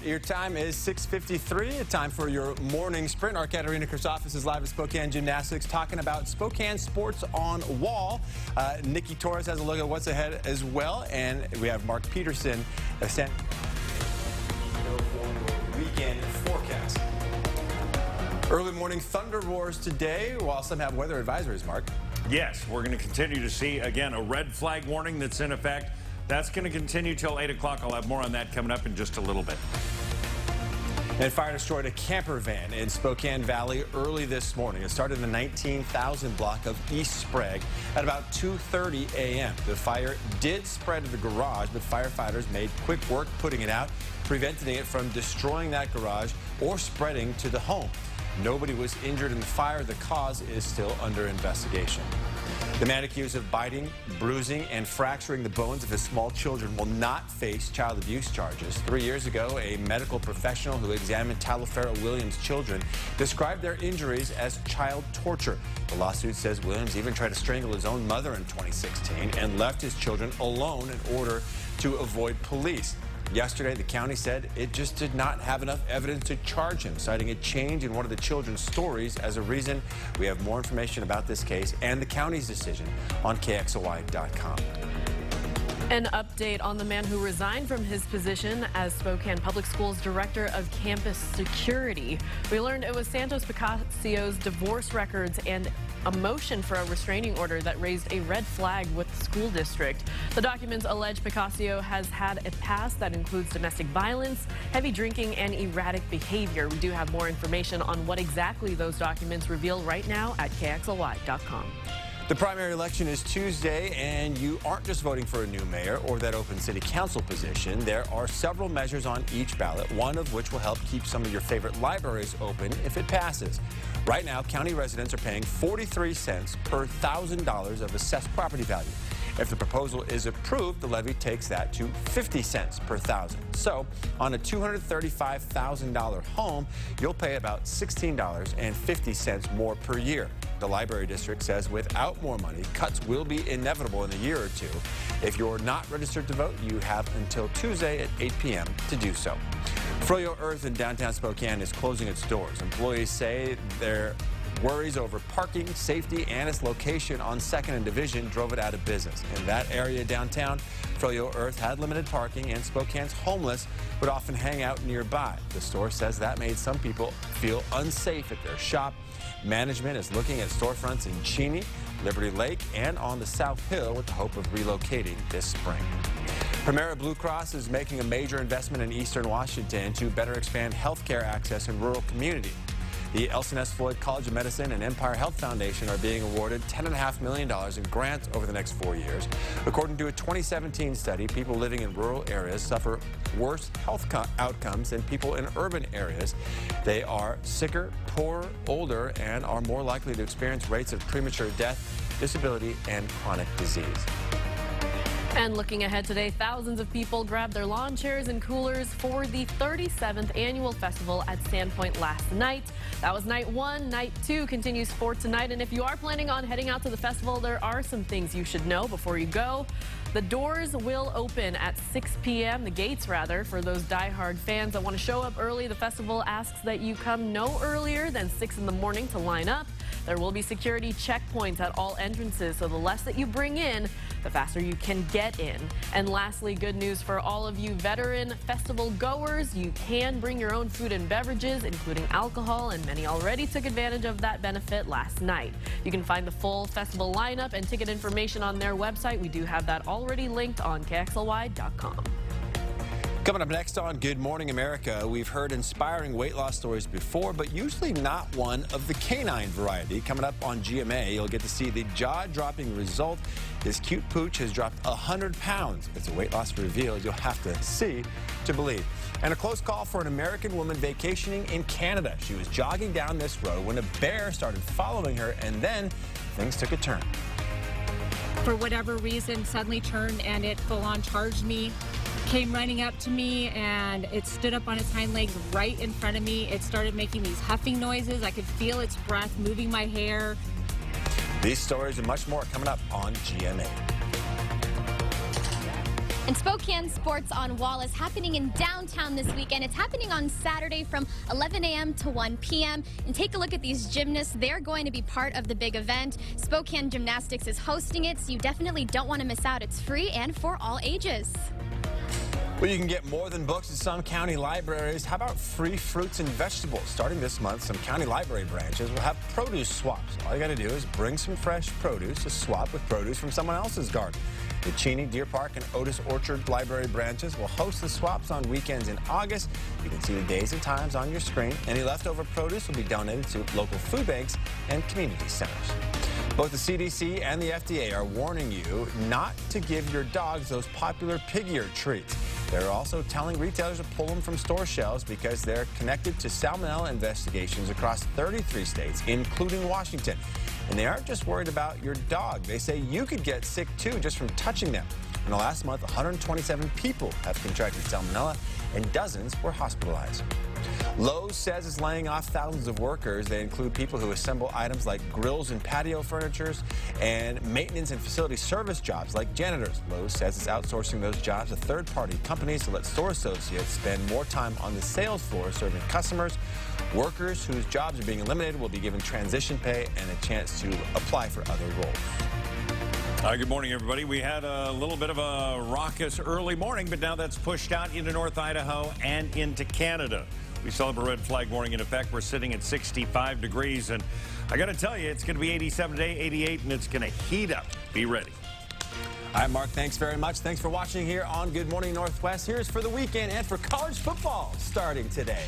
Your time is 6:53. A time for your morning sprint. Our Katerina Krasofis is live at Spokane Gymnastics talking about Spokane sports on wall. Nikki Torres has a look at what's ahead as well. And we have Mark Peterson standing for weekend forecast. Early morning thunder roars today, while some have weather advisories, Mark. Yes, we're going to continue to see, again, a red flag warning that's in effect. That's going to continue till 8 o'clock. I'll have more on that coming up in just a little bit. And fire destroyed a camper van in Spokane Valley early this morning. It started in the 19,000 block of East Sprague at about 2:30 a.m. The fire did spread to the garage, but firefighters made quick work putting it out, preventing it from destroying that garage or spreading to the home. Nobody was injured in the fire. The cause is still under investigation. The man accused of biting, bruising, and fracturing the bones of his small children will not face child abuse charges. 3 years ago, a medical professional who examined Taliaferro Williams' children described their injuries as child torture. The lawsuit says Williams even tried to strangle his own mother in 2016 and left his children alone in order to avoid police. Yesterday, the county said it just did not have enough evidence to charge him, citing a change in one of the children's stories as a reason. We have more information about this case and the county's decision on KXLY.com. An update on the man who resigned from his position as Spokane Public Schools Director of Campus Security. We learned it was Santos Picassio's divorce records and a motion for a restraining order that raised a red flag with the school district. The documents allege Picassio has had a past that includes domestic violence, heavy drinking, and erratic behavior. We do have more information on what exactly those documents reveal right now at KXLY.com. The primary election is Tuesday, and you aren't just voting for a new mayor or that open city council position. There are several measures on each ballot, one of which will help keep some of your favorite libraries open if it passes. Right now, county residents are paying 43 cents per $1,000 of assessed property value. If the proposal is approved, the levy takes that to 50 cents per $1,000. So on a $235,000 home, you'll pay about $16.50 more per year. The library district says without more money, cuts will be inevitable in a year or two. If you're not registered to vote, you have until Tuesday at 8 p.m. to do so. Froyo Earth in downtown Spokane is closing its doors. Employees say their worries over parking, safety, and its location on 2nd and Division drove it out of business. In that area downtown, Froyo Earth had limited parking, and Spokane's homeless would often hang out nearby. The store says that made some people feel unsafe at their shop. Management is looking at storefronts in Cheney, Liberty Lake, and on the South Hill with the hope of relocating this spring. Primera Blue Cross is making a major investment in Eastern Washington to better expand health care access in rural communities. The Elson S. Floyd College of Medicine and Empire Health Foundation are being awarded $10.5 million in grants over the next 4 years. According to a 2017 study, people living in rural areas suffer worse health outcomes than people in urban areas. They are sicker, poorer, older, and are more likely to experience rates of premature death, disability, and chronic disease. And looking ahead today, thousands of people grabbed their lawn chairs and coolers for the 37th annual festival at Sandpoint last night. That was night one. Night two continues for tonight. And if you are planning on heading out to the festival, there are some things you should know before you go. The doors will open at 6 p.m., the gates rather, for those diehard fans that want to show up early. The festival asks that you come no earlier than 6 in the morning to line up. There will be security checkpoints at all entrances, so the less that you bring in, the faster you can get in. And lastly, good news for all of you veteran festival goers. You can bring your own food and beverages, including alcohol, and many already took advantage of that benefit last night. You can find the full festival lineup and ticket information on their website. We do have that already linked on KXLY.com. Coming up next on Good Morning America, we've heard inspiring weight loss stories before, but usually not one of the canine variety. Coming up on GMA, you'll get to see the jaw-dropping result. This cute pooch has dropped 100 pounds. It's a weight loss reveal you'll have to see to believe. And a close call for an American woman vacationing in Canada. She was jogging down this road when a bear started following her, and then things took a turn. For whatever reason, suddenly turned and it full-on charged me. Came running up to me, and it stood up on its hind legs right in front of me. It started making these huffing noises. I could feel its breath moving my hair. These stories and much more coming up on GMA. And Spokane Sports on Wall is happening in downtown this weekend. It's happening on Saturday from 11 a.m. to 1 p.m. And take a look at these gymnasts. They're going to be part of the big event. Spokane Gymnastics is hosting it, so you definitely don't want to miss out. It's free and for all ages. Well, you can get more than books at some county libraries. How about free fruits and vegetables? Starting this month, some county library branches will have produce swaps. All you got to do is bring some fresh produce to swap with produce from someone else's garden. The Cheney, Deer Park, and Otis Orchard library branches will host the swaps on weekends in August. You can see the days and times on your screen. Any leftover produce will be donated to local food banks and community centers. Both the CDC and the FDA are warning you not to give your dogs those popular pig ear treats. They're also telling retailers to pull them from store shelves because they're connected to salmonella investigations across 33 states, including Washington. And they aren't just worried about your dog. They say you could get sick too just from touching them. In the last month, 127 people have contracted salmonella and dozens were hospitalized. Lowe's says it's laying off thousands of workers. They include people who assemble items like grills and patio furnitures and maintenance and facility service jobs like janitors. Lowe's says it's outsourcing those jobs to third-party companies to let store associates spend more time on the sales floor serving customers. Workers whose jobs are being eliminated will be given transition pay and a chance to apply for other roles. Good morning, everybody. We had a little bit of a raucous early morning, but now that's pushed out into North Idaho and into Canada. We still have a red flag warning in effect. We're sitting at 65 degrees, and I got to tell you, it's going to be 87 today, 88, and it's going to heat up. Be ready. All right, Mark, thanks very much. Thanks for watching here on Good Morning Northwest. Here's for the weekend and for college football starting today.